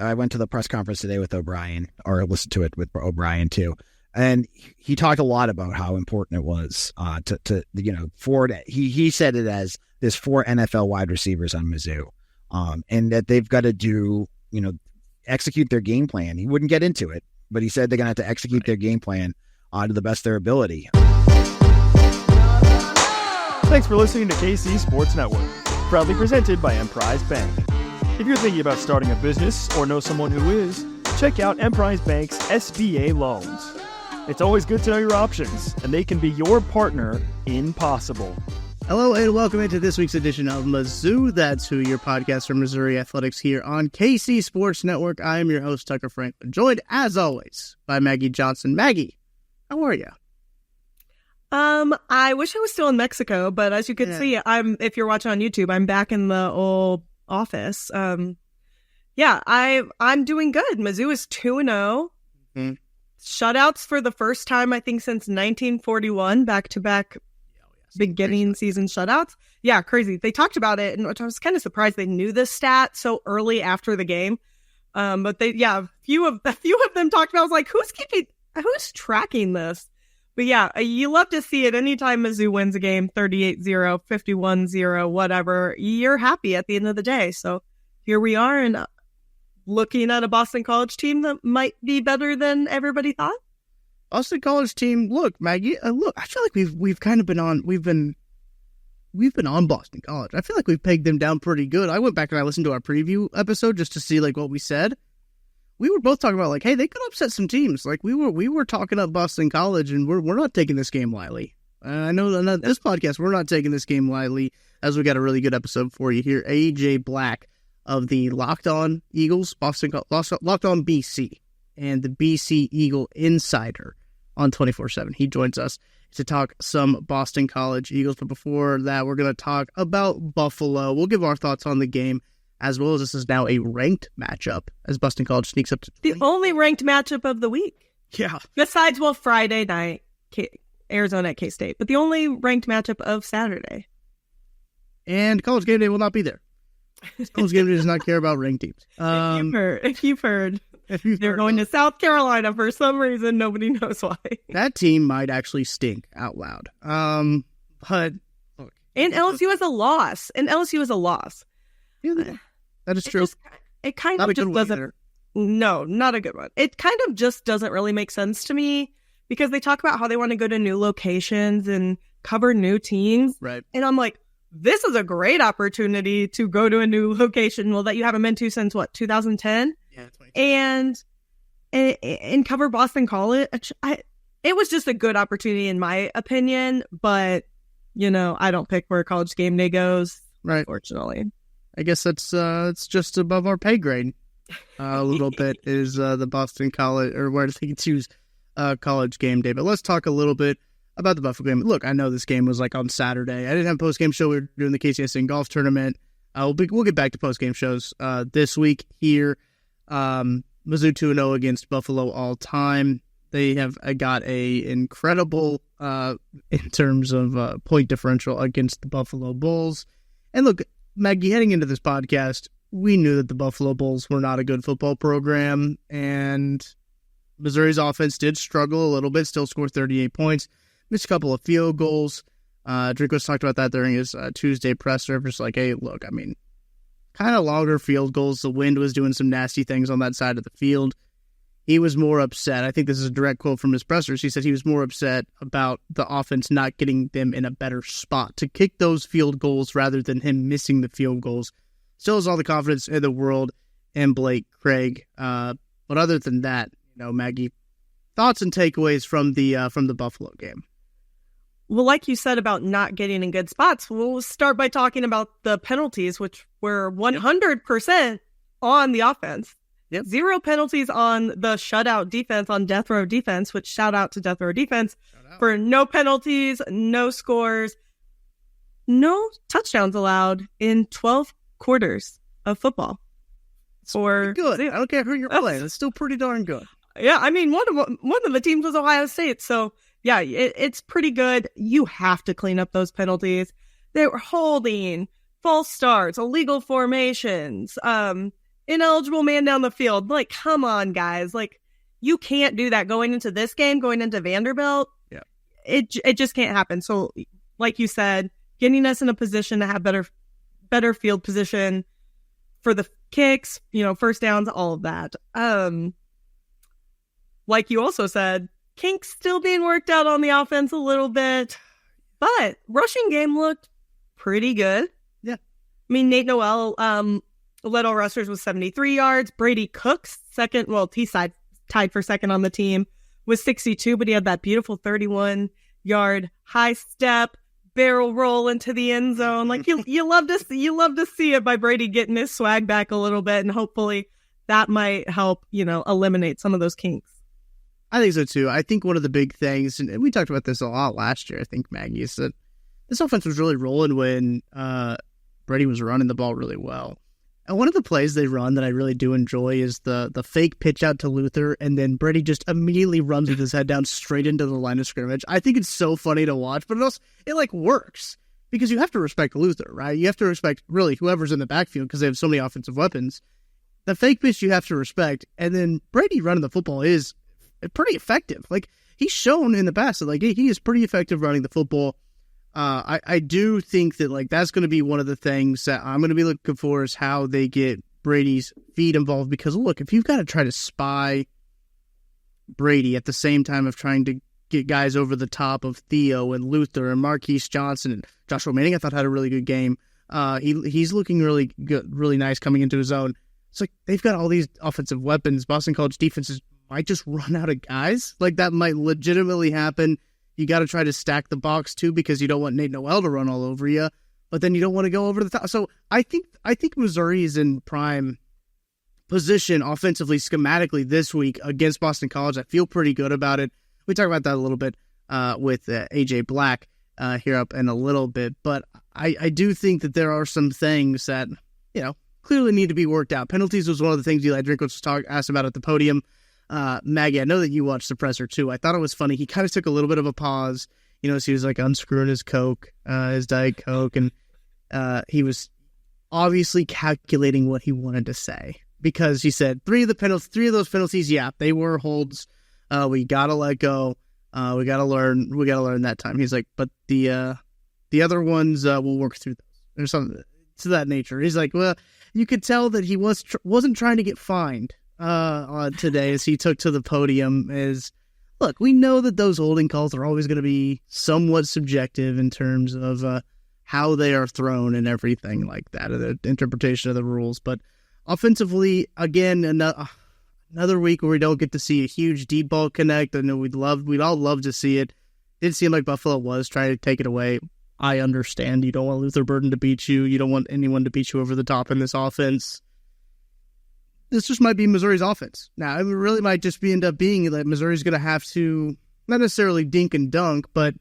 I went to the press conference today with O'Brien, or listened to it with O'Brien too. And he talked a lot about how important it was he said it as there's 4 NFL wide receivers on Mizzou, and that they've got to execute their game plan. He wouldn't get into it, but he said they're going to have to execute their game plan to the best of their ability. Thanks for listening to KC Sports Network, proudly presented by Emprise Bank. If you're thinking about starting a business or know someone who is, check out Emprise Bank's SBA loans. It's always good to know your options, and they can be your partner in possible. Hello and welcome into this week's edition of Mizzou. That's Who, your podcast from Missouri Athletics here on KC Sports Network. I am your host, Tucker Franklin, joined as always by Maggie Johnson. Maggie, how are you? I wish I was still in Mexico, but as you can see, if you're watching on YouTube, I'm back in the old office. I'm doing good. Mizzou is 2-0. Mm-hmm. Shutouts for the first time, I think, since 1941, back-to-back beginning season shutouts. Yeah, crazy. They talked about it, and I was kind of surprised they knew this stat so early after the game. But a few of them talked about. I was like, who's tracking this? But yeah, you love to see it anytime Mizzou wins a game, 38-0, 51-0, whatever. You're happy at the end of the day. So here we are, and looking at a Boston College team that might be better than everybody thought. Boston College team, look, Maggie, I feel like we've kind of been on Boston College. I feel like we've pegged them down pretty good. I went back and I listened to our preview episode just to see like what we said. We were both talking about like, hey, they could upset some teams. Like we were talking up Boston College, and we're not taking this game lightly. I know on this podcast we're not taking this game lightly, as we got a really good episode for you here. AJ Black of the Locked On Eagles, Locked On BC, and the BC Eagle Insider on 24/7. He joins us to talk some Boston College Eagles. But before that, we're going to talk about Buffalo. We'll give our thoughts on the game, as well as this is now a ranked matchup as Boston College sneaks up to the only ranked matchup of the week. Yeah. Besides, Friday night, Arizona at K-State, but the only ranked matchup of Saturday. And College Game Day will not be there. College Game Day does not care about ranked teams. If you've heard, they're going to South Carolina for some reason. Nobody knows why. That team might actually stink out loud. But look, and LSU is a loss. Yeah, that is true. It kind of just doesn't. No, not a good one. It kind of just doesn't really make sense to me because they talk about how they want to go to new locations and cover new teams. Right. And I'm like, this is a great opportunity to go to a new location. Well, that you haven't been to since what, 2010? Yeah, and cover Boston College. It was just a good opportunity in my opinion, but I don't pick where College Game Day goes. Right. Unfortunately. I guess that's it's just above our pay grade. A little bit is the Boston College, or where they choose College Game Day. But let's talk a little bit about the Buffalo game. Look, I know this game was like on Saturday. I didn't have a post-game show. We were doing the KCSN golf tournament. We'll get back to post-game shows this week here. Mizzou 2-0 against Buffalo all time. They have got a incredible in terms of point differential against the Buffalo Bulls. And look, Maggie, heading into this podcast, we knew that the Buffalo Bulls were not a good football program, and Missouri's offense did struggle a little bit, still scored 38 points, missed a couple of field goals. Drinkwitz talked about that during his Tuesday presser. Just like, hey, look, I mean, kind of longer field goals. The wind was doing some nasty things on that side of the field. He was more upset. I think this is a direct quote from his pressers. He said he was more upset about the offense not getting them in a better spot to kick those field goals rather than him missing the field goals. Still has all the confidence in the world in Blake Craig. But other than that, Maggie, thoughts and takeaways from the Buffalo game. Well, like you said about not getting in good spots, we'll start by talking about the penalties, which were 100% on the offense. Yep. 0 penalties on the shutout defense, on death row defense, which shout out to death row defense for no penalties, no scores, no touchdowns allowed in 12 quarters of football. Pretty good. I don't care who you're playing. It's still pretty darn good. Yeah, I mean, one of the teams was Ohio State, so yeah, it's pretty good. You have to clean up those penalties. They were holding, false starts, illegal formations. ineligible man down the field. Like, come on, guys. Like, you can't do that going into this game, going into Vanderbilt. Yeah. It just can't happen. So, like you said, getting us in a position to have better field position for the kicks, first downs, all of that. Like you also said, kinks still being worked out on the offense a little bit, but rushing game looked pretty good. Yeah. I mean, Nate Noel led all rushers with 73 yards. Brady Cook's tied for second on the team with 62, but he had that beautiful 31-yard high step barrel roll into the end zone. Like you love to see it by Brady getting his swag back a little bit, and hopefully that might help, eliminate some of those kinks. I think so too. I think one of the big things, and we talked about this a lot last year, I think, Maggie, is that this offense was really rolling when Brady was running the ball really well. And one of the plays they run that I really do enjoy is the fake pitch out to Luther, and then Brady just immediately runs with his head down straight into the line of scrimmage. I think it's so funny to watch, but it works because you have to respect Luther, right? You have to respect really whoever's in the backfield because they have so many offensive weapons. The fake pitch you have to respect, and then Brady running the football is pretty effective. Like, he's shown in the past that he is pretty effective running the football. I do think that that's going to be one of the things that I'm going to be looking for is how they get Brady's feet involved. Because look, if you've got to try to spy Brady at the same time of trying to get guys over the top of Theo and Luther and Marquise Johnson and Joshua Manning, I thought had a really good game. He's looking really good, really nice coming into his own. It's like they've got all these offensive weapons. Boston College defenses might just run out of guys. Like, that might legitimately happen. You got to try to stack the box too because you don't want Nate Noel to run all over you, but then you don't want to go over the top. So I think Missouri is in prime position offensively, schematically this week against Boston College. I feel pretty good about it. We talk about that a little bit with AJ Black here up in a little bit, but I do think that there are some things that clearly need to be worked out. Penalties was one of the things Eli Drinkwitz asked about at the podium. Maggie, I know that you watched the presser too. I thought it was funny. He kind of took a little bit of a pause, so he was unscrewing his Coke, his Diet Coke, and he was obviously calculating what he wanted to say because he said three of those penalties, yeah, they were holds. We gotta let go. We gotta learn that time. He's like, but the other ones we'll work through those or something to that nature. He's like, well, you could tell that he wasn't trying to get fined today as he took to the podium. Look, we know that those holding calls are always going to be somewhat subjective in terms of how they are thrown and everything like that, the interpretation of the rules. But offensively, again, another week where we don't get to see a huge deep ball connect. I know we'd all love to see it. Didn't seem like Buffalo was trying to take it away. I understand you don't want Luther Burden to beat you. You don't want anyone to beat you over the top in this offense. This just might be Missouri's offense. Now, it really might just end up being that Missouri's going to have to, not necessarily dink and dunk, but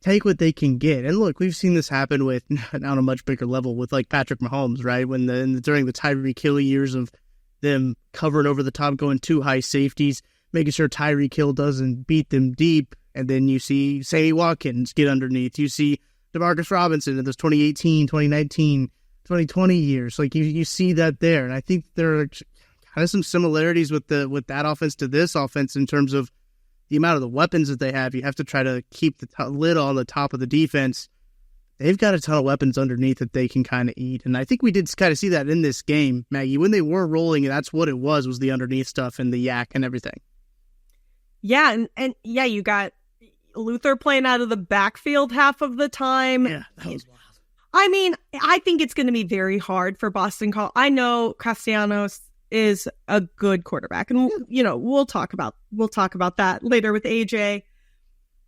take what they can get. And look, we've seen this happen with, on a much bigger level, with Patrick Mahomes, right? During the Tyreek Hill years of them covering over the top, going too high safeties, making sure Tyreek Hill doesn't beat them deep. And then you see Sammy Watkins get underneath. You see DeMarcus Robinson in those 2018, 2019, 2020 years. You see that there. And I think there are kind of some similarities with that offense to this offense in terms of the amount of the weapons that they have. You have to try to keep the lid on the top of the defense. They've got a ton of weapons underneath that they can kind of eat. And I think we did kind of see that in this game, Maggie. When they were rolling, that's what it was the underneath stuff and the yak and everything. Yeah, and yeah, you got Luther playing out of the backfield half of the time. Yeah, that was wild. I mean, I think it's going to be very hard for Boston College. I know Castellanos is a good quarterback, and we'll talk about that later with AJ.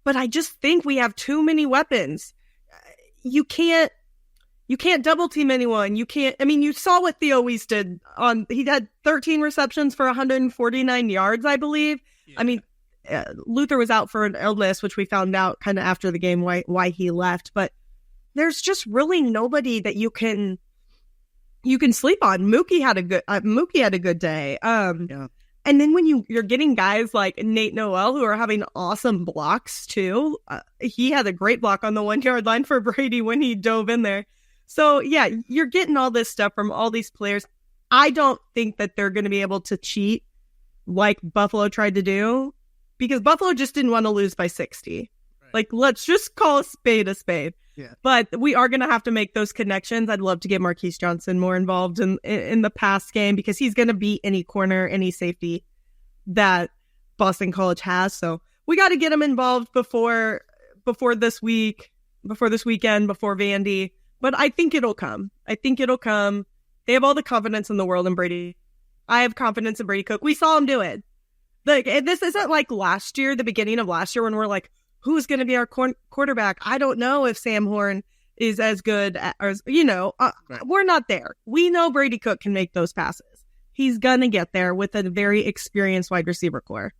But I just think we have too many weapons. You can't double team anyone. You can't. I mean, you saw what Theo Weiss did he had 13 receptions for 149 yards, I believe. Yeah. I mean, Luther was out for an illness, which we found out kind of after the game why he left. But there's just really nobody that you can sleep on. Mookie had a good day. Yeah. And then when you're getting guys like Nate Noel who are having awesome blocks too. He had a great block on the 1 yard line for Brady when he dove in there. So yeah, you're getting all this stuff from all these players. I don't think that they're going to be able to cheat like Buffalo tried to do, because Buffalo just didn't want to lose by 60. Right. Like, let's just call a spade a spade. Yeah. But we are going to have to make those connections. I'd love to get Marquise Johnson more involved in the pass game, because he's going to beat any corner, any safety that Boston College has. So we got to get him involved before this weekend, before Vandy. But I think it'll come. They have all the confidence in the world in Brady. I have confidence in Brady Cook. We saw him do it. Like, this isn't like last year, the beginning of last year, when we're like, who's going to be our quarterback? I don't know if Sam Horn is as good as, right. We're not there. We know Brady Cook can make those passes. He's going to get there with a very experienced wide receiver core.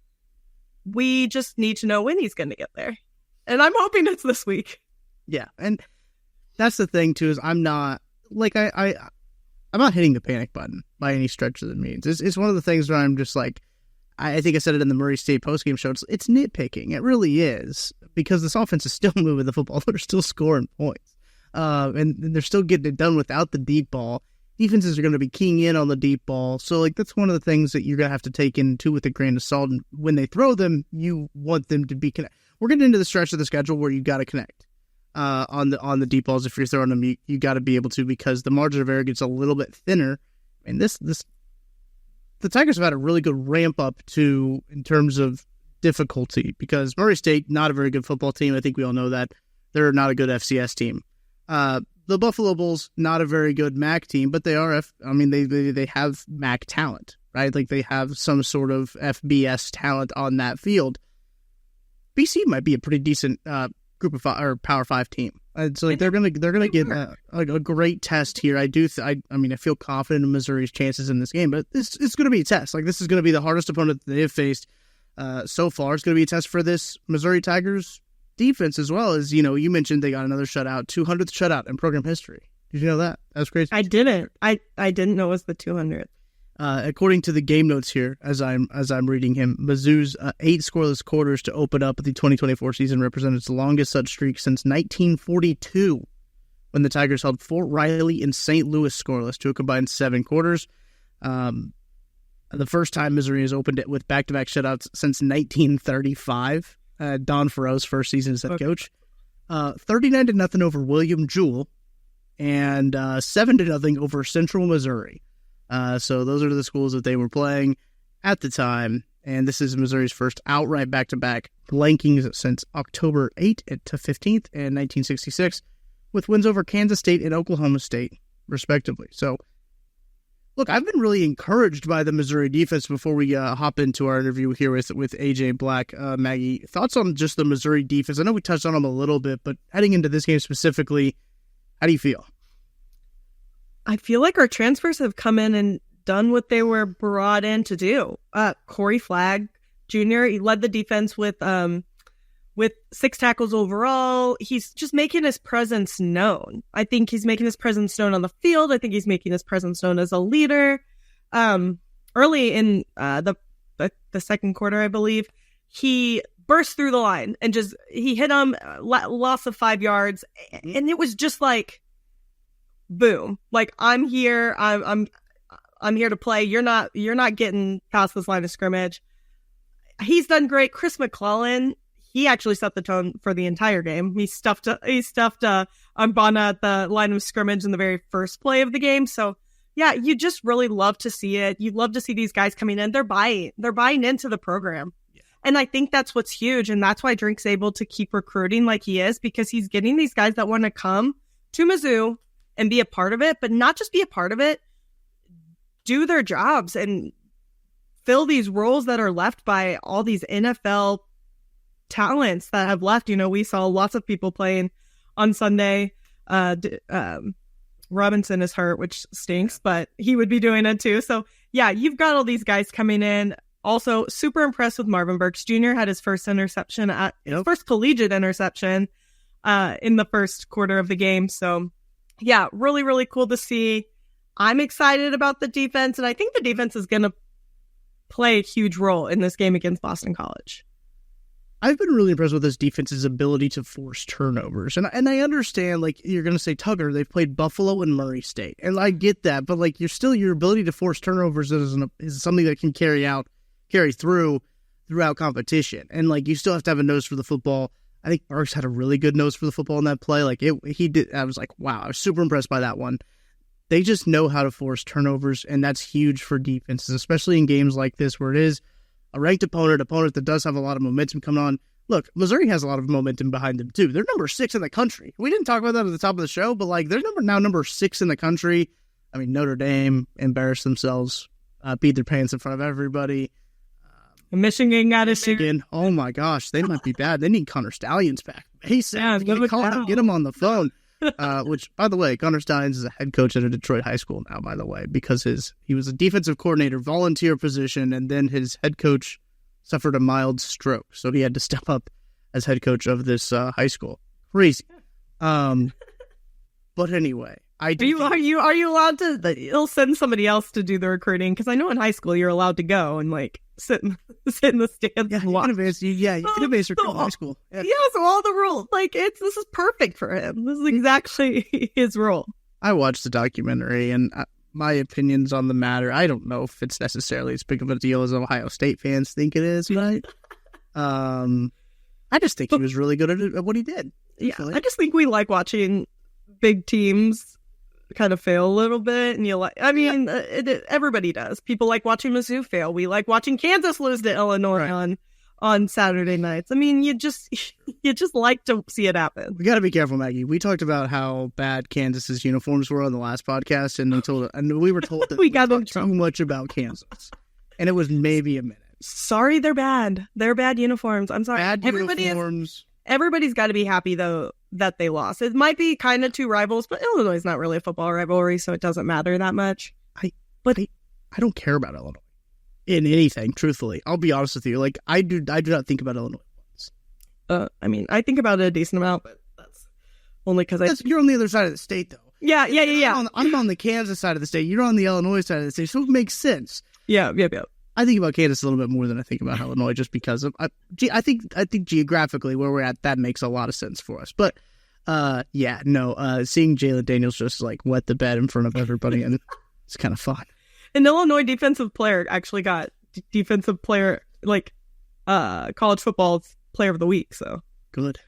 We just need to know when he's going to get there. And I'm hoping it's this week. Yeah. And that's the thing too, is I'm not like, I'm not hitting the panic button by any stretch of the means. It's one of the things where I'm just like, I think I said it in the Murray State postgame show. It's nitpicking. It really is, because this offense is still moving the football. They're still scoring points. And they're still getting it done without the deep ball. Defenses are going to be keying in on the deep ball. So, like, that's one of the things that you're going to have to take into with a grain of salt. And when they throw them, you want them to be connected. We're getting into the stretch of the schedule where you got to connect on the deep balls. If you're throwing them, you got to be able to, because the margin of error gets a little bit thinner. And the Tigers have had a really good ramp up in terms of difficulty, because Murray State, not a very good football team. I think we all know that. They're not a good FCS team. The Buffalo Bulls, not a very good MAC team, but they are. They have MAC talent, right? Like, they have some sort of FBS talent on that field. BC might be a pretty decent group of five, or Power 5 team. So like they're gonna get a great test here. I feel confident in Missouri's chances in this game, but it's gonna be a test. Like, this is gonna be the hardest opponent that they have faced so far. It's gonna be a test for this Missouri Tigers defense, as well as, you mentioned they got another shutout, 200th shutout in program history. Did you know that? That's crazy. I didn't. I didn't know it was the 200th. According to the game notes here, as I'm reading him, Mizzou's 8 scoreless quarters to open up the 2024 season represented its longest such streak since 1942, when the Tigers held Fort Riley and St. Louis scoreless to a combined 7 quarters. The first time Missouri has opened it with back-to-back shutouts since 1935. Don Farrell's first season as head coach. 39-0 over William Jewell, and 7-0 over Central Missouri. So those are the schools that they were playing at the time, and this is Missouri's first outright back-to-back blankings since October 8th to 15th in 1966, with wins over Kansas State and Oklahoma State, respectively. So, look, I've been really encouraged by the Missouri defense before we hop into our interview here with AJ Black. Maggie, thoughts on just the Missouri defense? I know we touched on them a little bit, but heading into this game specifically, how do you feel? I feel like our transfers have come in and done what they were brought in to do. Corey Flagg Jr., he led the defense with 6 tackles overall. He's just making his presence known. I think he's making his presence known on the field. I think he's making his presence known as a leader. Early in the second quarter, I believe, he burst through the line and he hit him, loss of 5 yards. And it was just like, boom, like, I'm here. I'm here to play. You're not getting past this line of scrimmage. He's done great. Chris McClellan, he actually set the tone for the entire game. He stuffed Mbana at the line of scrimmage in the very first play of the game. So yeah, you just really love to see it. You love to see these guys coming in. They're buying into the program. Yeah. And I think that's what's huge. And that's why Drink's able to keep recruiting like he is, because he's getting these guys that want to come to Mizzou and be a part of it, but not just be a part of it, do their jobs and fill these roles that are left by all these NFL talents that have left. We saw lots of people playing on Sunday. Robinson is hurt, which stinks, but he would be doing it too. So yeah, you've got all these guys coming in. Also, super impressed with Marvin Burks Jr. had his first interception his first collegiate interception in the first quarter of the game. So yeah, really, really cool to see. I'm excited about the defense, and I think the defense is going to play a huge role in this game against Boston College. I've been really impressed with this defense's ability to force turnovers. And I understand, like, you're going to say Tugger, they've played Buffalo and Murray State. And I get that, but, like, your ability to force turnovers is something that can carry throughout competition. And, like, you still have to have a nose for the football. I think Burks had a really good nose for the football in that play. Like, he did. I was like, wow, I was super impressed by that one. They just know how to force turnovers, and that's huge for defenses, especially in games like this where it is a ranked opponent that does have a lot of momentum coming on. Look, Missouri has a lot of momentum behind them, too. They're number 6 in the country. We didn't talk about that at the top of the show, but, like, they're number 6 in the country. I mean, Notre Dame embarrassed themselves, beat their pants in front of everybody. Michigan got a Oh, my gosh, they might be bad. They need Connor Stallions back. He said, get him on the phone. Which, by the way, Connor Stallions is a head coach at a Detroit high school now, by the way, because he was a defensive coordinator, volunteer position, and then his head coach suffered a mild stroke, so he had to step up as head coach of this high school. Crazy. But anyway, are you allowed to? He'll send somebody else to do the recruiting, because I know in high school you're allowed to go and like sit in the stands and watch. You can advance recruit in high school. Yeah, so all the rules, like this is perfect for him. This is exactly his role. I watched the documentary, and my opinions on the matter, I don't know if it's necessarily as big of a deal as Ohio State fans think it is, right? I just think he was really good at what he did. Yeah, I just think we like watching big teams kind of fail a little bit, and everybody does. People like watching Mizzou fail. We like watching Kansas lose to Illinois on Saturday nights. I mean, you just like to see it happen. We got to be careful, Maggie. We talked about how bad Kansas's uniforms were on the last podcast, and we were told that we talked too much about Kansas, and it was maybe a minute. Sorry, they're bad. They're bad uniforms. I'm sorry. Bad uniforms. Everybody's got to be happy, though, that they lost. It might be kind of two rivals, but Illinois is not really a football rivalry, so it doesn't matter that much. I don't care about Illinois in anything, truthfully. I'll be honest with you. Like, I do not think about Illinois once. I think about it a decent amount, but that's only because you're on the other side of the state, though. Yeah. I'm on the Kansas side of the state. You're on the Illinois side of the state, so it makes sense. Yeah. I think about Kansas a little bit more than I think about Illinois, just because of I think geographically where we're at, that makes a lot of sense for us. But seeing Jalen Daniels just like wet the bed in front of everybody, and it's kind of fun. An Illinois defensive player actually got defensive player college football's player of the week. So good.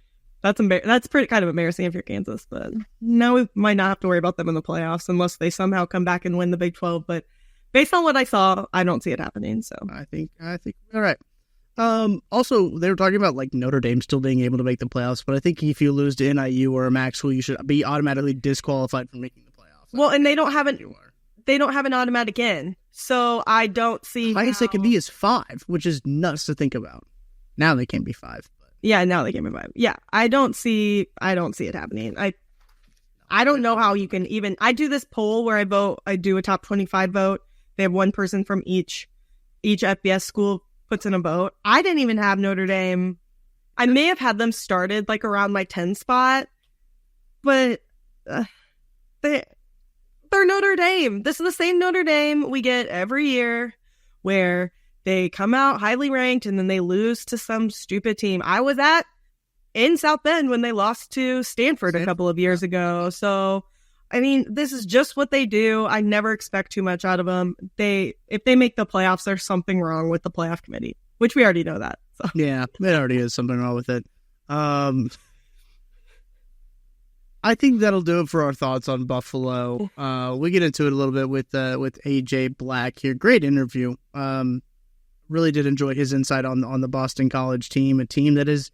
That's pretty kind of embarrassing if you're Kansas, but now we might not have to worry about them in the playoffs unless they somehow come back and win the Big 12. But based on what I saw, I don't see it happening. So I think all right. Also, they were talking about like Notre Dame still being able to make the playoffs, but I think if you lose to NIU or a MAC school, you should be automatically disqualified from making the playoffs. Well, and they don't have an automatic in, so I don't see. The highest they can be is 5, which is nuts to think about. Now they can't be 5. But. Yeah, now they can't be 5. Yeah, I don't see it happening. I don't know how you can even. I do this poll where I vote. I do a top 25 vote. They have one person from each FBS school puts in a vote. I didn't even have Notre Dame. I may have had them started like around my 10 spot, but they're Notre Dame. This is the same Notre Dame we get every year where they come out highly ranked and then they lose to some stupid team. I was in South Bend when they lost to Stanford a couple of years ago. So, I mean, this is just what they do. I never expect too much out of them. If they make the playoffs, there's something wrong with the playoff committee, which we already know that. So. Yeah, there already is something wrong with it. I think that'll do it for our thoughts on Buffalo. We get into it a little bit with AJ Black here. Great interview. Really did enjoy his insight on the Boston College team, a team that is.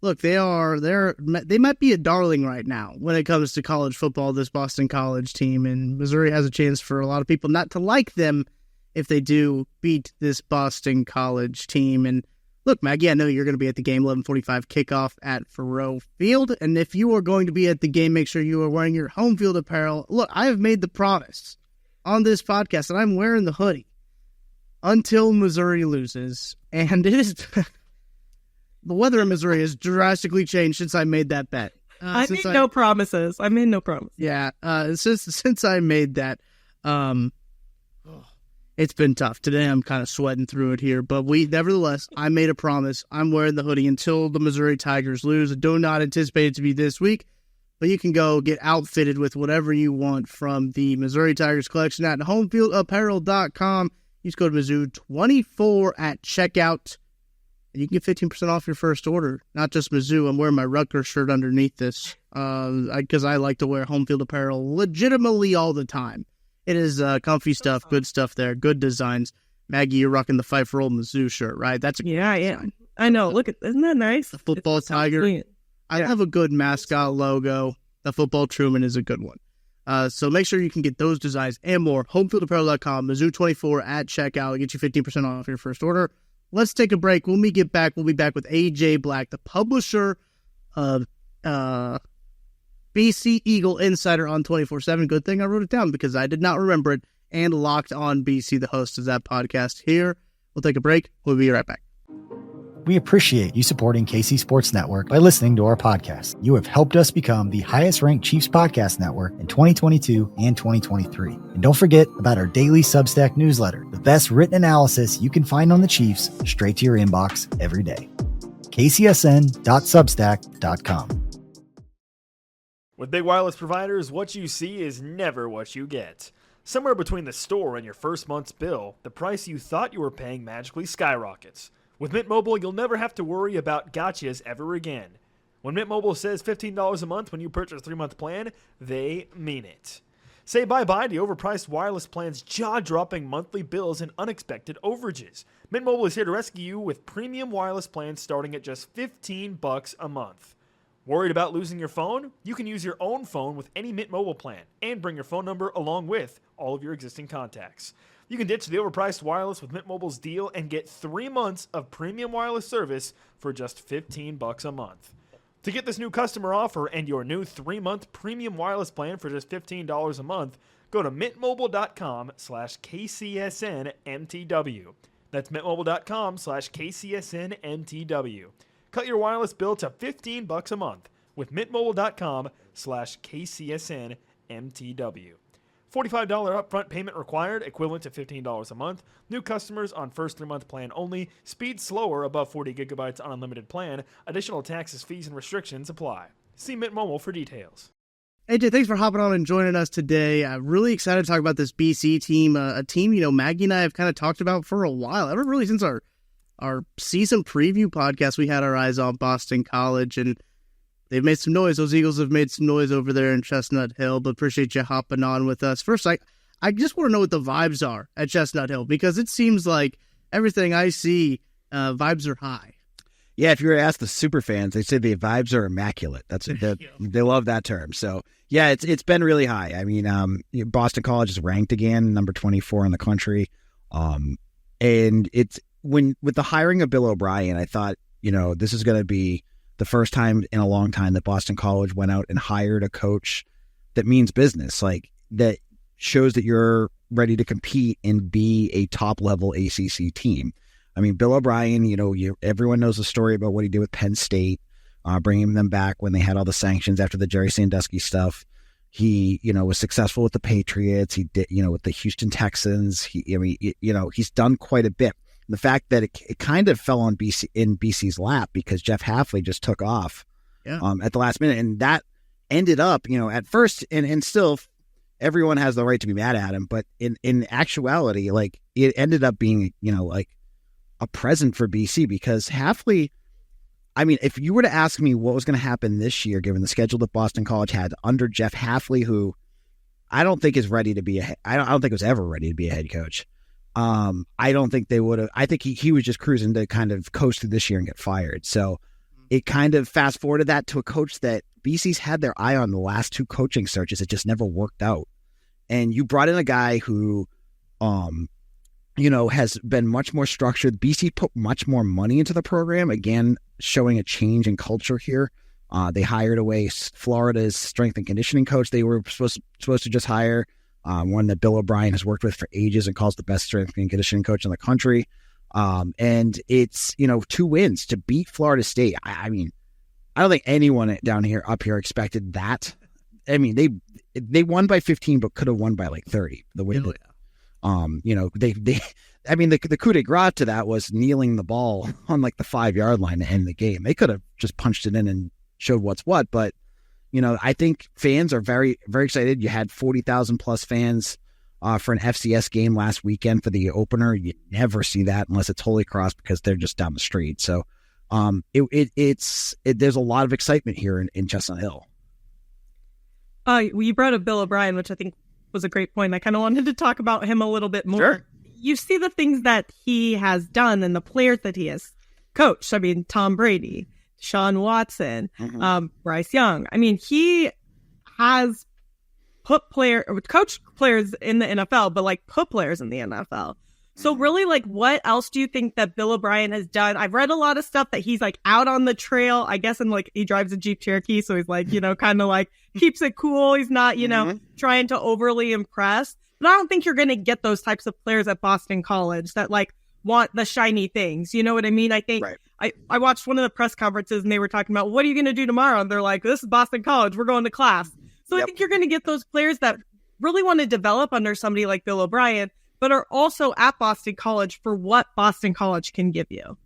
Look, they might be a darling right now when it comes to college football, this Boston College team, and Missouri has a chance for a lot of people not to like them if they do beat this Boston College team. And look, Maggie, I know you're going to be at the game, 11:45 kickoff at Faurot Field, and if you are going to be at the game, make sure you are wearing your home field apparel. Look, I have made the promise on this podcast, and I'm wearing the hoodie until Missouri loses, and it is... The weather in Missouri has drastically changed since I made that bet. I made no promises. Yeah, since I made that, It's been tough. Today I'm kind of sweating through it here, but nevertheless, I made a promise. I'm wearing the hoodie until the Missouri Tigers lose. I do not anticipate it to be this week, but you can go get outfitted with whatever you want from the Missouri Tigers collection at homefieldapparel.com. Use code Mizzou24 at checkout. And you can get 15% off your first order. Not just Mizzou. I'm wearing my Rutgers shirt underneath this because I like to wear home field apparel legitimately all the time. It is comfy stuff, good stuff there, good designs. Maggie, you're rocking the Fight for Old Mizzou shirt, right? That's a design. I know. Look at, isn't that nice? The football tiger. I have a good mascot logo. The football Truman is a good one. So make sure you can get those designs and more. Homefieldapparel.com, Mizzou24 at checkout. Get you 15% off your first order. Let's take a break. When we get back, we'll be back with AJ Black, the publisher of BC Eagle Insider on 24/7. Good thing I wrote it down because I did not remember it. And Locked on BC, the host of that podcast here. We'll take a break. We'll be right back. We appreciate you supporting KC Sports Network by listening to our podcast. You have helped us become the highest-ranked Chiefs podcast network in 2022 and 2023. And don't forget about our daily Substack newsletter, the best written analysis you can find on the Chiefs straight to your inbox every day. kcsn.substack.com. With big wireless providers, what you see is never what you get. Somewhere between the store and your first month's bill, the price you thought you were paying magically skyrockets. With Mint Mobile, you'll never have to worry about gotchas ever again. When Mint Mobile says $15 a month when you purchase a 3-month plan, they mean it. Say bye-bye to overpriced wireless plans, jaw-dropping monthly bills, and unexpected overages. Mint Mobile is here to rescue you with premium wireless plans starting at just $15 a month. Worried about losing your phone? You can use your own phone with any Mint Mobile plan and bring your phone number along with all of your existing contacts. You can ditch the overpriced wireless with Mint Mobile's deal and get 3 months of premium wireless service for just $15 a month. To get this new customer offer and your new 3-month premium wireless plan for just $15 a month, go to mintmobile.com/KCSNMTW. That's mintmobile.com/KCSNMTW. Cut your wireless bill to $15 a month with mintmobile.com/KCSNMTW. $45 upfront payment required, equivalent to $15 a month. New customers on first 3-month plan only. Speed slower above 40 gigabytes on unlimited plan. Additional taxes, fees, and restrictions apply. See Mint Mobile for details. AJ, thanks for hopping on and joining us today. I'm really excited to talk about this BC team, a team, Maggie and I have kind of talked about for a while, ever really since our season preview podcast. We had our eyes on Boston College, and they've made some noise. Those Eagles have made some noise over there in Chestnut Hill, but appreciate you hopping on with us. First, I just want to know what the vibes are at Chestnut Hill, because it seems like everything I see, vibes are high. Yeah, if you were to ask the super fans, they say the vibes are immaculate. They love that term. So yeah, it's been really high. I mean, Boston College is ranked again, number 24 in the country. And it's with the hiring of Bill O'Brien, I thought, this is going to be the first time in a long time that Boston College went out and hired a coach that means business, like that shows that you're ready to compete and be a top level ACC team. I mean, Bill O'Brien, everyone knows the story about what he did with Penn State, bringing them back when they had all the sanctions after the Jerry Sandusky stuff. He, was successful with the Patriots. He did, with the Houston Texans. He's done quite a bit. The fact that it kind of fell on BC's lap because Jeff Hafley just took off at the last minute. And that ended up, at first, and still everyone has the right to be mad at him. But in actuality, like it ended up being, like a present for BC because Hafley, I mean, if you were to ask me what was going to happen this year, given the schedule that Boston College had under Jeff Hafley, who I don't think is ready to be I don't think was ever ready to be a head coach. I don't think they would have. I think he was just cruising to kind of coast through this year and get fired. So it kind of fast forwarded that to a coach that BC's had their eye on the last 2 coaching searches. It just never worked out. And you brought in a guy who, has been much more structured. BC put much more money into the program, again, showing a change in culture here. They hired away Florida's strength and conditioning coach. They were supposed to just hire one that Bill O'Brien has worked with for ages and calls the best strength and conditioning coach in the country. And it's, 2 wins to beat Florida State. I mean, I don't think anyone up here expected that. I mean, they won by 15, but could have won by like 30. The way I mean, the coup de grace to that was kneeling the ball on like the 5-yard line to end the game. They could have just punched it in and showed what's what, but I think fans are very, very excited. You had 40,000 plus fans for an FCS game last weekend for the opener. You never see that unless it's Holy Cross because they're just down the street. So there's a lot of excitement here in Chestnut Hill. You brought up Bill O'Brien, which I think was a great point. I kind of wanted to talk about him a little bit more. Sure. You see the things that he has done and the players that he has coached. I mean, Tom Brady, Sean Watson, Bryce Young. I mean, he has coached players in the NFL, but like put players in the NFL. So really, like, what else do you think that Bill O'Brien has done? I've read a lot of stuff that he's like out on the trail, I guess, and like he drives a Jeep Cherokee. So he's like, kind of like keeps it cool. He's not, trying to overly impress. But I don't think you're going to get those types of players at Boston College that like want the shiny things. You know what I mean? I think I watched one of the press conferences and they were talking about, what are you going to do tomorrow? And they're like, this is Boston College. We're going to class. So I think you're going to get those players that really want to develop under somebody like Bill O'Brien, but are also at Boston College for what Boston College can give you.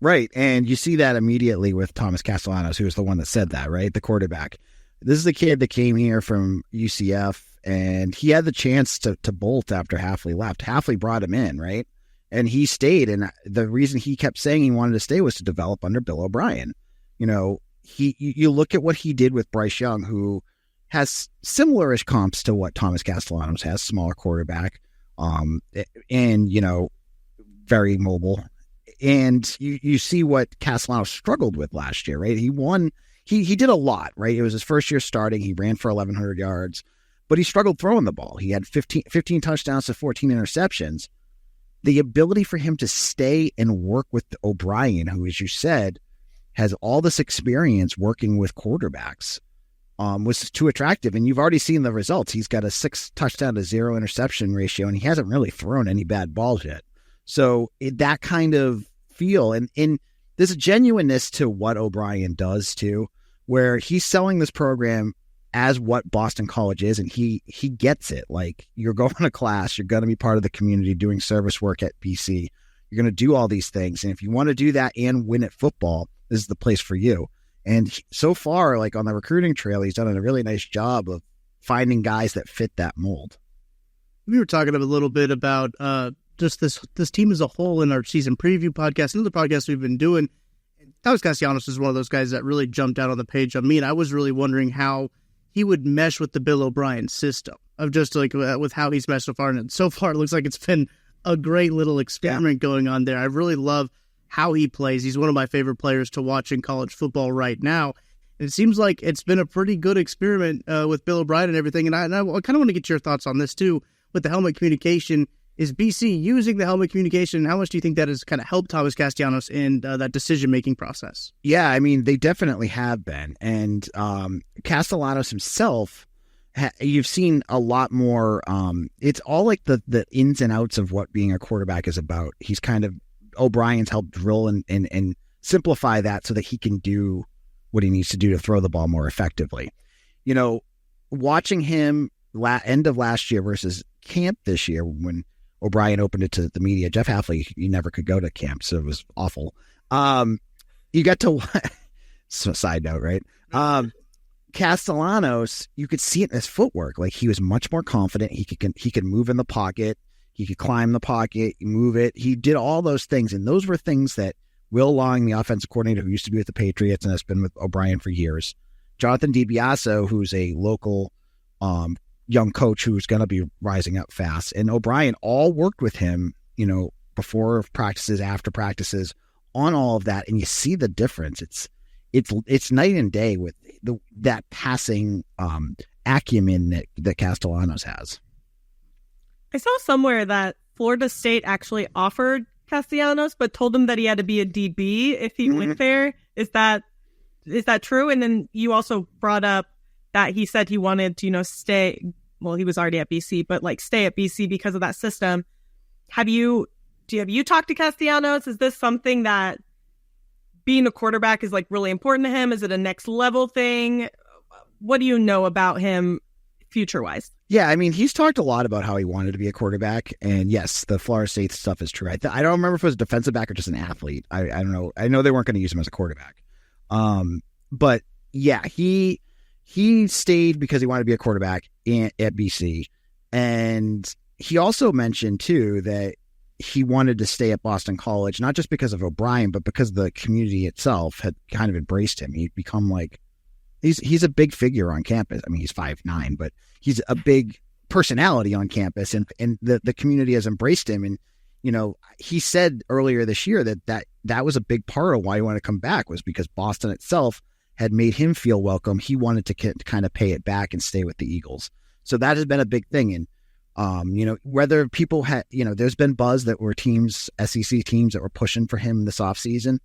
Right. And you see that immediately with Thomas Castellanos, who was the one that said that, right? The quarterback. This is a kid that came here from UCF, and he had the chance to bolt after Hafley left. Hafley brought him in, right? And he stayed. And the reason he kept saying he wanted to stay was to develop under Bill O'Brien. You look at what he did with Bryce Young, who has similar-ish comps to what Thomas Castellanos has, smaller quarterback, and very mobile. And you see what Castellanos struggled with last year, right? He won. He did a lot, right? It was his first year starting. He ran for 1,100 yards, but he struggled throwing the ball. He had 15 touchdowns to 14 interceptions. The ability for him to stay and work with O'Brien, who, as you said, has all this experience working with quarterbacks, was too attractive. And you've already seen the results. He's got a 6 touchdown to 0 interception ratio, and he hasn't really thrown any bad balls yet. So that kind of feel, and there's a genuineness to what O'Brien does too, where he's selling this program as what Boston College is, and he gets it. Like, you're going to class, you're going to be part of the community, doing service work at BC. You're going to do all these things, and if you want to do that and win at football, this is the place for you. And so far, like on the recruiting trail, he's done a really nice job of finding guys that fit that mold. We were talking a little bit about just this team as a whole in our season preview podcast, another podcast we've been doing. Thomas Castellanos is one of those guys that really jumped out on the page on me, and I was really wondering how he would mesh with the Bill O'Brien system of just like with how he's meshed so far. And so far, it looks like it's been a great little experiment going on there. I really love how he plays. He's one of my favorite players to watch in college football right now. And it seems like it's been a pretty good experiment with Bill O'Brien and everything. And I kind of want to get your thoughts on this too, with the helmet communication. Is BC using the helmet communication, and how much do you think that has kind of helped Thomas Castellanos in that decision-making process? Yeah, I mean, they definitely have been. And Castellanos himself, you've seen a lot more. It's all like the ins and outs of what being a quarterback is about. He's kind of, O'Brien's helped drill and simplify that so that he can do what he needs to do to throw the ball more effectively. Watching him end of last year versus camp this year, when O'Brien opened it to the media, Jeff Hafley, you never could go to camp, so it was awful. You got to, so side note, right? Castellanos, you could see it in his footwork. Like, he was much more confident. He could move in the pocket. He could climb the pocket, move it. He did all those things, and those were things that Will Long, the offensive coordinator who used to be with the Patriots and has been with O'Brien for years, Jonathan DiBiaso, who's a local young coach who's going to be rising up fast, and O'Brien all worked with him, before practices, after practices, on all of that. And you see the difference. It's night and day with that passing acumen that Castellanos has. I saw somewhere that Florida State actually offered Castellanos, but told him that he had to be a DB if he went there. Is that true? And then you also brought up that he said he wanted to, stay. Well, he was already at BC, but like stay at BC because of that system. Have you talked to Castellanos? Is this something that being a quarterback is like really important to him? Is it a next level thing? What do you know about him future wise? Yeah, I mean, he's talked a lot about how he wanted to be a quarterback, and yes, the Florida State stuff is true. I don't remember if it was a defensive back or just an athlete. I don't know. I know they weren't going to use him as a quarterback. But yeah, he stayed because he wanted to be a quarterback at BC, and he also mentioned too that he wanted to stay at Boston College, not just because of O'Brien, but because the community itself had kind of embraced him. He'd become like, he's a big figure on campus. I mean, he's 5'9", but he's a big personality on campus, and the community has embraced him. And, you know, he said earlier this year that was a big part of why he wanted to come back, was because Boston itself had made him feel welcome. He wanted to kind of pay it back and stay with the Eagles. So that has been a big thing. And, you know, whether people had, you know, there's been buzz that were teams, SEC teams that were pushing for him this offseason.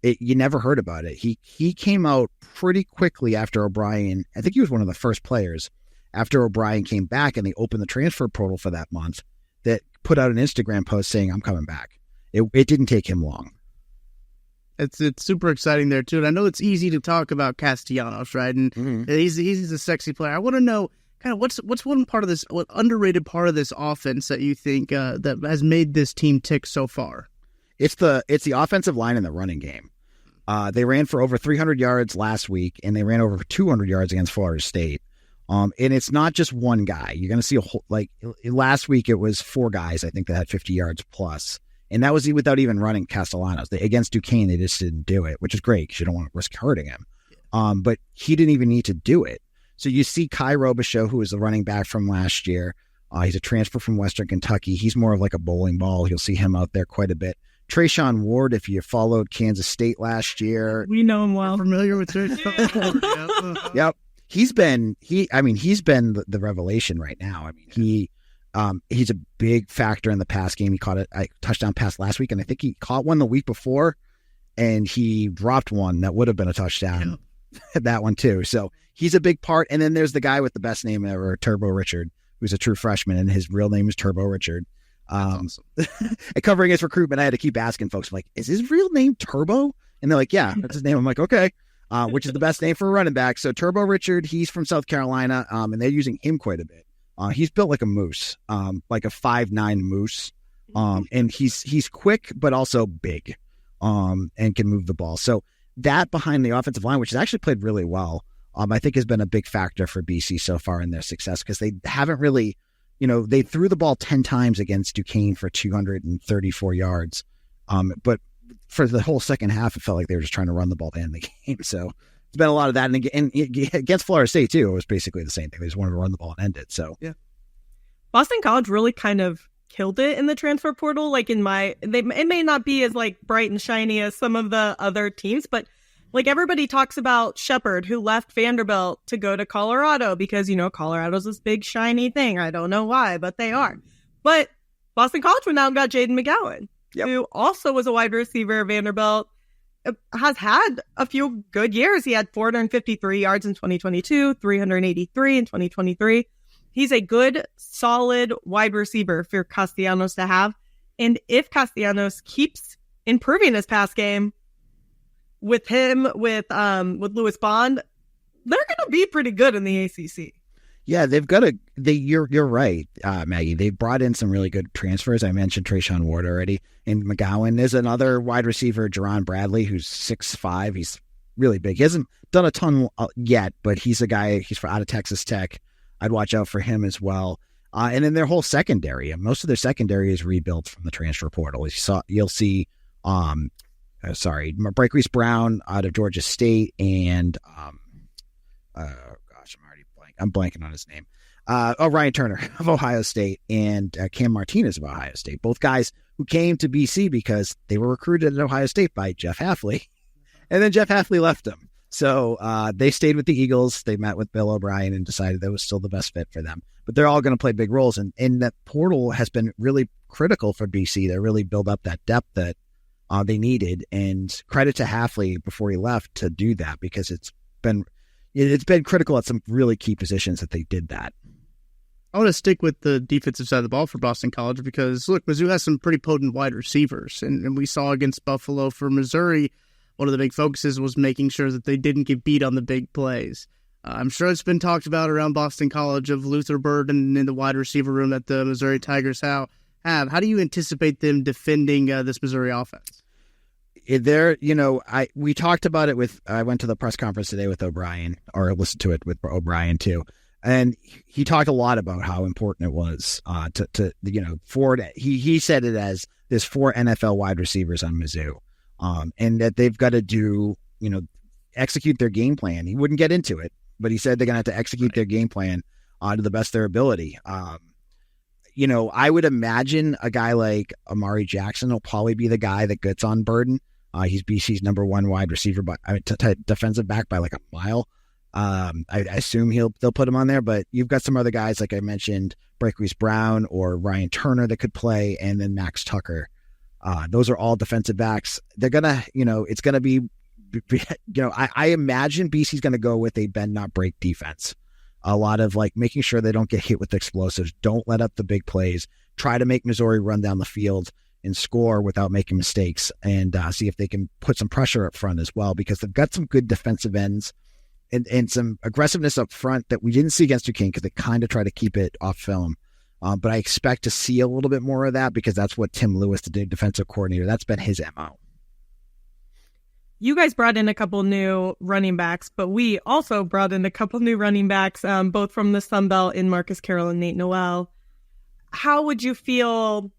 You never heard about it. He came out pretty quickly after O'Brien. I think he was one of the first players after O'Brien came back and they opened the transfer portal for that month that put out an Instagram post saying, I'm coming back. It didn't take him long. It's super exciting there too. And I know it's easy to talk about Castellanos, right? And he's a sexy player. I want to know kind of what's one part of this, what underrated part of this offense that you think that has made this team tick so far? It's the offensive line and the running game. They ran for over 300 yards last week, and they ran over 200 yards against Florida State. And it's not just one guy. You're going to see a whole, like last week, it was 4 guys, I think, that had 50 yards plus. And that was without even running Castellanos. Against Duquesne, they just didn't do it, which is great because you don't want to risk hurting him. But he didn't even need to do it. So you see Kai Robichaux, who is the running back from last year. He's a transfer from Western Kentucky. He's more of like a bowling ball. You'll see him out there quite a bit. Trayshawn Ward, if you followed Kansas State last year. We know him well. Familiar with Trayshawn Ward? Yep. He's been the revelation right now. I mean, he's a big factor in the pass game. He caught a touchdown pass last week, and I think he caught one the week before, and he dropped one that would have been a touchdown. Yeah. That one too. So he's a big part. And then there's the guy with the best name ever, Turbo Richard, who's a true freshman, and his real name is Turbo Richard. Awesome. And covering his recruitment, I had to keep asking folks, like, is his real name Turbo? And they're like, yeah, that's his name. I'm like, okay. Which is the best name for a running back. So Turbo Richard, he's from South Carolina, and they're using him quite a bit. He's built like a moose, like a 5'9" moose. And he's quick, but also big, and can move the ball. So that behind the offensive line, which has actually played really well, I think has been a big factor for BC so far in their success, because they haven't really, they threw the ball 10 times against Duquesne for 234 yards. But for the whole second half, it felt like they were just trying to run the ball to end the game. So it's been a lot of that. And against Florida State too, it was basically the same thing. They just wanted to run the ball and end it. So yeah, Boston College really kind of killed it in the transfer portal. Like it may not be as like bright and shiny as some of the other teams, but like everybody talks about Shepard, who left Vanderbilt to go to Colorado because, Colorado's this big shiny thing. I don't know why, but they are. But Boston College went out and got Jaden McGowan, who also was a wide receiver at Vanderbilt, has had a few good years. He had 453 yards in 2022, 383 in 2023. He's a good, solid wide receiver for Castellanos to have. And if Castellanos keeps improving his pass game, with him, with Lewis Bond, they're going to be pretty good in the ACC. Yeah, you're right, Maggie. They brought in some really good transfers. I mentioned Trayshawn Ward already, and McGowan. There's another wide receiver, Jerron Bradley, who's 6'5". He's really big. He hasn't done a ton yet, but he's a guy. He's out of Texas Tech. I'd watch out for him as well. And then their whole secondary, most of their secondary is rebuilt from the transfer portal. You'll see. Braquise Brown out of Georgia State, and I'm blanking on his name. Ryan Turner of Ohio State, and Cam Martinez of Ohio State. Both guys who came to BC because they were recruited at Ohio State by Jeff Hafley, and then Jeff Hafley left them. So they stayed with the Eagles. They met with Bill O'Brien and decided that was still the best fit for them. But they're all going to play big roles, and that portal has been really critical for BC. They really build up that depth that they needed, and credit to Hafley before he left to do that, because it's been critical at some really key positions that they did that. I want to stick with the defensive side of the ball for Boston College because, look, Mizzou has some pretty potent wide receivers, and we saw against Buffalo for Missouri, one of the big focuses was making sure that they didn't get beat on the big plays. I'm sure it's been talked about around Boston College of Luther Burden in the wide receiver room that the Missouri Tigers have. How do you anticipate them defending this Missouri offense? We talked about it I went to the press conference today with O'Brien, or listened to it with O'Brien too. And he talked a lot about how important it was he said it as there's 4 NFL wide receivers on Mizzou, and that they've got to execute their game plan. He wouldn't get into it, but he said they're going to have to execute their game plan to the best of their ability. I would imagine a guy like Amari Jackson will probably be the guy that gets on Burden. He's BC's number 1 wide receiver, defensive back by like a mile. I assume they'll put him on there, but you've got some other guys, like I mentioned, Breakreese Brown or Ryan Turner that could play, and then Max Tucker. Those are all defensive backs. They're gonna, it's gonna be, I imagine BC's gonna go with a bend not break defense. A lot of like making sure they don't get hit with explosives, don't let up the big plays, try to make Missouri run down the field and score without making mistakes, and see if they can put some pressure up front as well, because they've got some good defensive ends and some aggressiveness up front that we didn't see against Duquesne because they kind of try to keep it off film. But I expect to see a little bit more of that because that's what Tim Lewis, the defensive coordinator, that's been his MO. You guys brought in a couple new running backs, but we also brought in a couple new running backs, both from the Sun Belt in Marcus Carroll and Nate Noel. How would you feel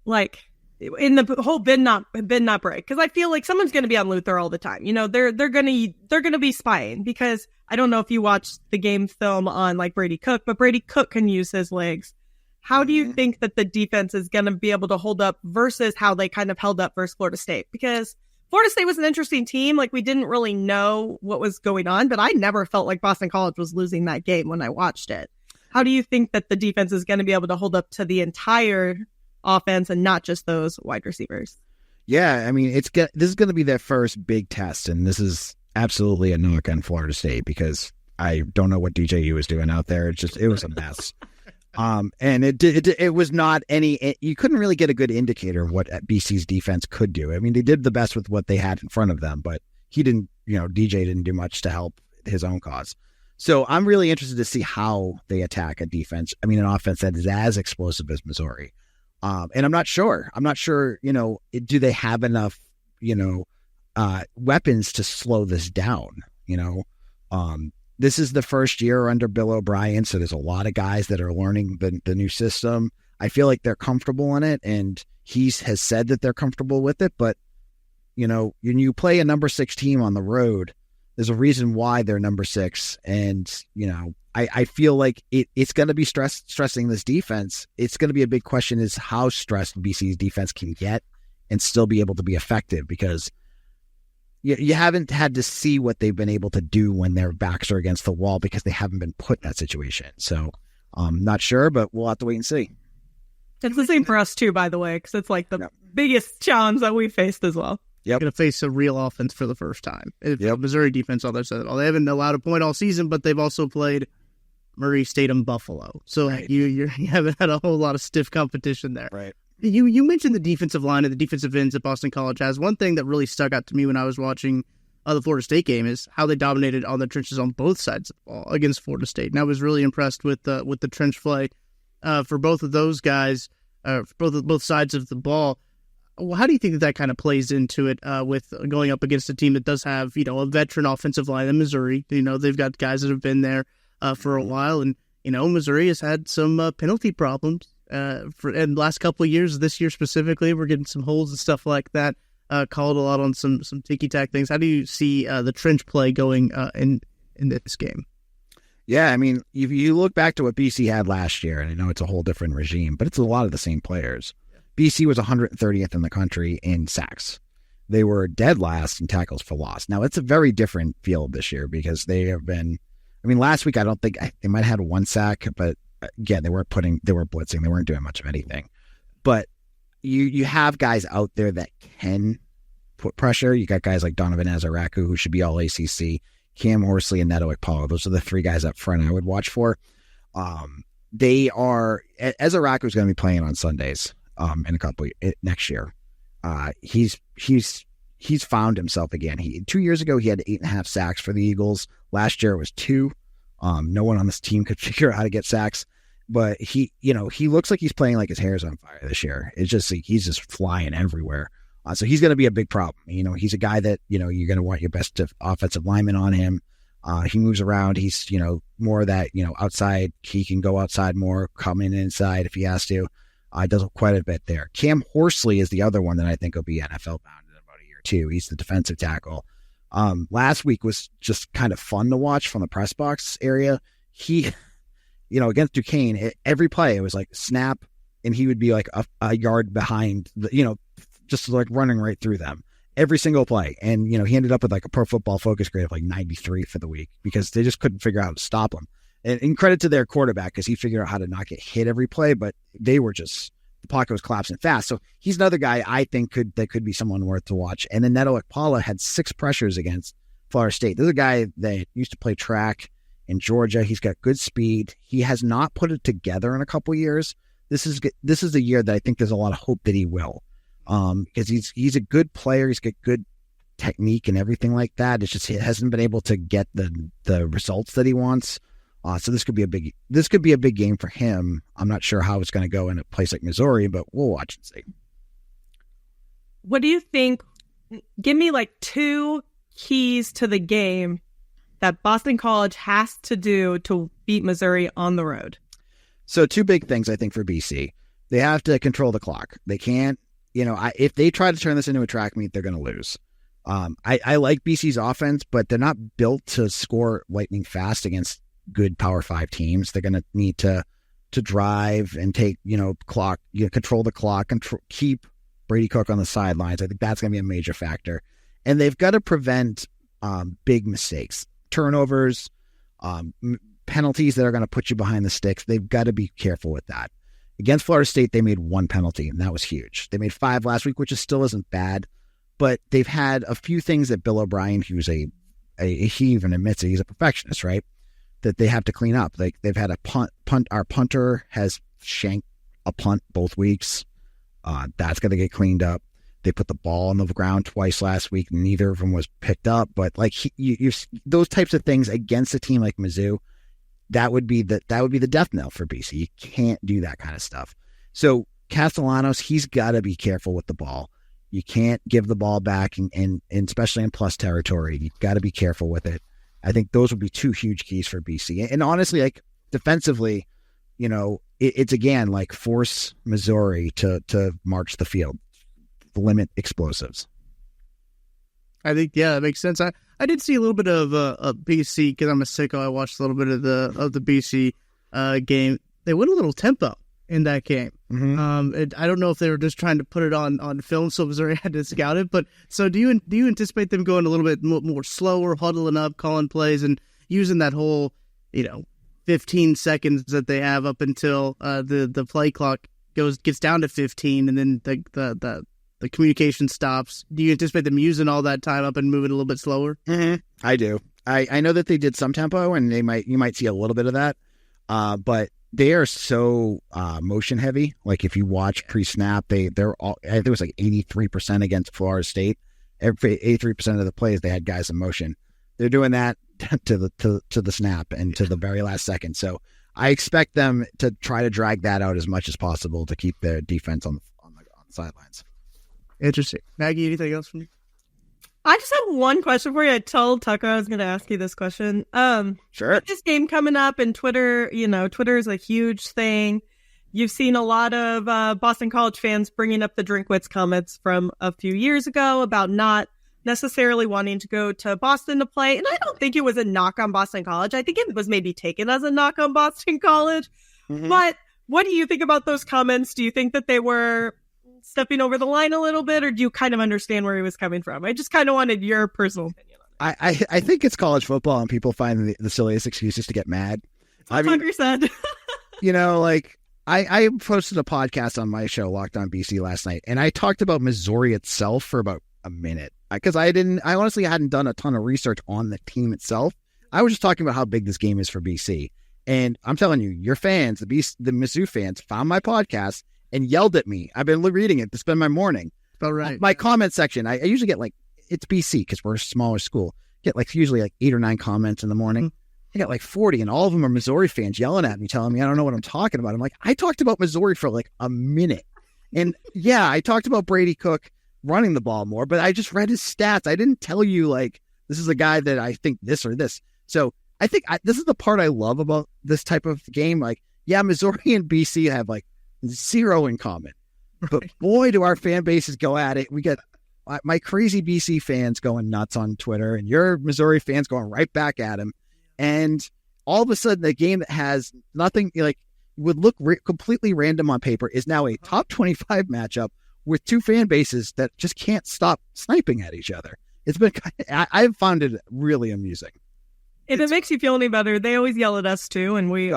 like in the whole bend not break? Because I feel like someone's going to be on Luther all the time. They're going to be spying, because I don't know if you watched the game film on like Brady Cook, but Brady Cook can use his legs. How do you think that the defense is going to be able to hold up versus how they kind of held up versus Florida State? Because Florida State was an interesting team. Like, we didn't really know what was going on, but I never felt like Boston College was losing that game when I watched it. How do you think that the defense is going to be able to hold up to the entire offense and not just those wide receivers? Yeah, I mean, this is going to be their first big test, and this is absolutely a knock on Florida State because I don't know what DJU was doing out there. It was a mess. And it was not you couldn't really get a good indicator of what BC's defense could do. I mean, they did the best with what they had in front of them, but DJ didn't do much to help his own cause. So I'm really interested to see how they attack an offense that is as explosive as Missouri. And I'm not sure, do they have enough, weapons to slow this down? This is the first year under Bill O'Brien, so there's a lot of guys that are learning the new system. I feel like they're comfortable in it, and he has said that they're comfortable with it. But, when you play a number 6 team on the road, there's a reason why they're number 6. And, I feel like it's going to be stressing this defense. It's going to be a big question is how stressed BC's defense can get and still be able to be effective, because you haven't had to see what they've been able to do when their backs are against the wall because they haven't been put in that situation. So I'm not sure, but we'll have to wait and see. It's the same for us too, by the way, because it's like the biggest challenge that we faced as well. Yep. Going to face a real offense for the first time. Missouri defense, all that stuff. They haven't allowed a point all season, but they've also played Murray State and Buffalo. So right. You haven't had a whole lot of stiff competition there. Right. You mentioned the defensive line and the defensive ends that Boston College has. One thing that really stuck out to me when I was watching the Florida State game is how they dominated on the trenches on both sides of the ball against Florida State. And I was really impressed with the trench play for both of those guys, both sides of the ball. Well, how do you think that kind of plays into it with going up against a team that does have, a veteran offensive line in Missouri? They've got guys that have been there for a while, and Missouri has had some penalty problems in the last couple of years. This year specifically, we're getting some holds and stuff like that. Called a lot on some ticky-tack things. How do you see the trench play going in this game? Yeah, I mean, if you look back to what BC had last year, and I know it's a whole different regime, but it's a lot of the same players. BC was 130th in the country in sacks. They were dead last in tackles for loss. Now, it's a very different field this year because they have been, last week, I don't think they might have had 1 sack, but again, they were blitzing. They weren't doing much of anything. But you have guys out there that can put pressure. You got guys like Donovan Azaraku, who should be all ACC, Cam Horsley, and Neto Ekpalo. Those are the 3 guys up front I would watch for. Azaraku is going to be playing on Sundays. In a couple next year. He's he's found himself again. 2 years ago, he had 8.5 sacks for the Eagles. Last year it was 2. No one on this team could figure out how to get sacks, but he looks like he's playing like his hair's on fire this year. It's just like he's just flying everywhere. So he's going to be a big problem. He's a guy that, you're going to want your best offensive lineman on him. He moves around. He's, more that, outside. He can go outside more, come in inside if he has to. Does quite a bit there. Cam Horsley is the other one that I think will be NFL bound in about a year too. He's the defensive tackle. Last week was just kind of fun to watch from the press box area. He, against Duquesne, every play it was like snap, and he would be like a yard behind just like running right through them every single play. And, he ended up with like a Pro Football Focus grade of like 93 for the week because they just couldn't figure out how to stop him. And credit to their quarterback because he figured out how to not get hit every play, but the pocket was collapsing fast. So he's another guy I think could be someone worth to watch. And then Neto Ekpala had 6 pressures against Florida State. This is a guy that used to play track in Georgia. He's got good speed. He has not put it together in a couple years. This is a year that I think there's a lot of hope that he will. Because he's a good player. He's got good technique and everything like that. It's just he hasn't been able to get the results that he wants. So this could be a big game for him. I'm not sure how it's going to go in a place like Missouri, but we'll watch and see. What do you think? Give me like 2 keys to the game that Boston College has to do to beat Missouri on the road. So 2 big things I think for BC. They have to control the clock. They can't. If they try to turn this into a track meet, they're going to lose. I like BC's offense, but they're not built to score lightning fast against good Power 5 teams. They're going to need to drive and take, clock, control the clock, and keep Brady Cook on the sidelines. I think that's going to be a major factor. And they've got to prevent big mistakes, turnovers, penalties that are going to put you behind the sticks. They've got to be careful with that. Against Florida State, they made 1 penalty, and that was huge. They made 5 last week, which still isn't bad, but they've had a few things that Bill O'Brien, who's he even admits it, he's a perfectionist, right? That they have to clean up. Like they've had a punt. Our punter has shanked a punt both weeks. That's going to get cleaned up. They put the ball on the ground twice last week. Neither of them was picked up, but like those types of things against a team like Mizzou, that would be the death knell for BC. You can't do that kind of stuff. So Castellanos, he's got to be careful with the ball. You can't give the ball back, and especially in plus territory, you've got to be careful with it. I think those would be 2 huge keys for BC. And honestly, like defensively, it's again like force Missouri to march the field, limit explosives. I think, yeah, that makes sense. I did see a little bit of BC because I'm a sicko. I watched a little bit of the BC game. They went a little tempo in that game. Mm-hmm. I don't know if they were just trying to put it on film, so Missouri had to scout it. But so do you anticipate them going a little bit more slower, huddling up, calling plays, and using that whole 15 seconds that they have up until the play clock gets down to 15, and then the communication stops? Do you anticipate them using all that time up and moving a little bit slower? Mm-hmm. I do. I know that they did some tempo, and you might see a little bit of that, but they are so motion heavy. Like if you watch pre-snap, they're all. I think it was like 83% against Florida State. 83% of the plays they had guys in motion. They're doing that to the snap and to the very last second. So I expect them to try to drag that out as much as possible to keep their defense on the sidelines. Interesting. Maggie, anything else from you? I just have one question for you. I told Tucker I was going to ask you this question. Sure. With this game coming up, and Twitter, Twitter is a huge thing. You've seen a lot of Boston College fans bringing up the Drinkwitz comments from a few years ago about not necessarily wanting to go to Boston to play. And I don't think it was a knock on Boston College. I think it was maybe taken as a knock on Boston College. Mm-hmm. But what do you think about those comments? Do you think that they were stepping over the line a little bit, or do you kind of understand where he was coming from? I just kind of wanted your personal opinion on it. I think it's college football, and people find the silliest excuses to get mad. I mean, 100%. I posted a podcast on my show, Locked On BC, last night, and I talked about Missouri itself for about a minute because I honestly hadn't done a ton of research on the team itself. I was just talking about how big this game is for BC, and I'm telling you, your fans, the Mizzou fans, found my podcast and yelled at me. I've been reading it to spend my morning. About right. My comment section, I usually get like it's BC because we're a smaller school. Get like usually like 8 or 9 comments in the morning. I got like 40, and all of them are Missouri fans yelling at me, telling me I don't know what I'm talking about. I'm like, I talked about Missouri for like a minute. And yeah, I talked about Brady Cook running the ball more, but I just read his stats. I didn't tell you like, this is a guy that I think this or this. So I think this is the part I love about this type of game. Like, yeah, Missouri and BC have like 0 in common, but boy, do our fan bases go at it. We get my crazy BC fans going nuts on Twitter, and your Missouri fans going right back at him. And all of a sudden, the game that has nothing, like, would look completely random on paper is now a top 25 matchup with 2 fan bases that just can't stop sniping at each other. It's been, I've found it really amusing. If it makes you feel any better, they always yell at us too, and we do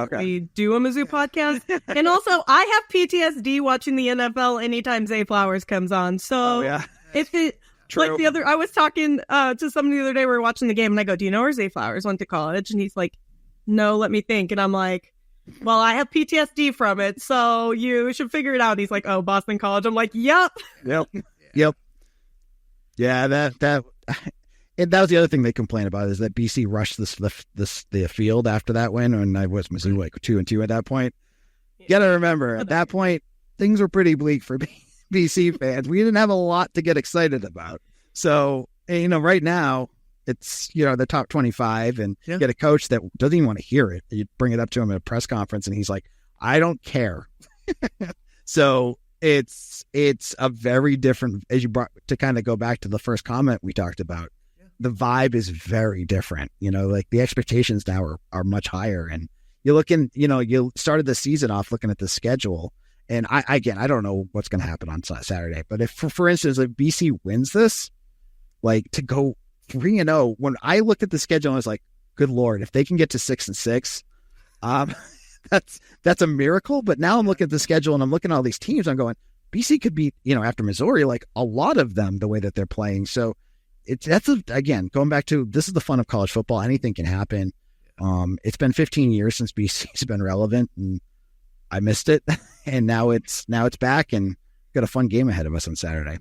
a Mizzou podcast. And also, I have PTSD watching the NFL anytime Zay Flowers comes on. So if it, True. like I was talking to somebody the other day, we were watching the game, and I go, do you know where Zay Flowers went to college? And he's like, no, let me think. And I'm like, well, I have PTSD from it, so you should figure it out. And he's like, oh, Boston College. I'm like, yep. Yeah, that was the other thing they complain about, is that BC rushed the field after that win, and I was Mizzou like 2-2 at that point. You got to remember, at that point, things were pretty bleak for BC fans. We didn't have a lot to get excited about. So, right now, it's, the top 25, and you get a coach that doesn't even want to hear it. You bring it up to him at a press conference, and he's like, I don't care. So it's a very different, as you brought to kind of go back to the first comment we talked about. The vibe is very different. Like the expectations now are much higher. And you look in, you started the season off looking at the schedule. And I don't know what's going to happen on Saturday, but if, for instance, if BC wins this, like to go 3-0, when I looked at the schedule, I was like, good Lord, if they can get to 6-6, that's a miracle. But now I'm looking at the schedule and I'm looking at all these teams. I'm going, BC could beat, after Missouri, like a lot of them, the way that they're playing. So again, going back to, this is the fun of college football. Anything can happen. It's been 15 years since BC's been relevant, and I missed it. And now it's back, and got a fun game ahead of us on Saturday.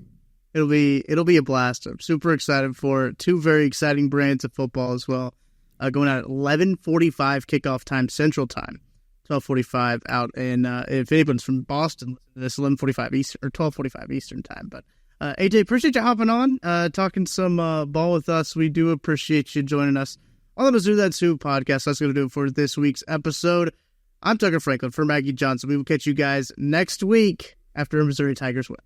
It'll be a blast. I'm super excited for it. 2 very exciting brands of football as well. Going out at 11:45 kickoff time, Central Time, 12:45 out. And if anyone's from Boston, this 11:45 Eastern or 12:45 Eastern time. But AJ, appreciate you hopping on, talking some ball with us. We do appreciate you joining us on the Mizzou That's Who podcast. That's going to do it for this week's episode. I'm Tucker Franklin for Maggie Johnson. We will catch you guys next week after a Missouri Tigers win.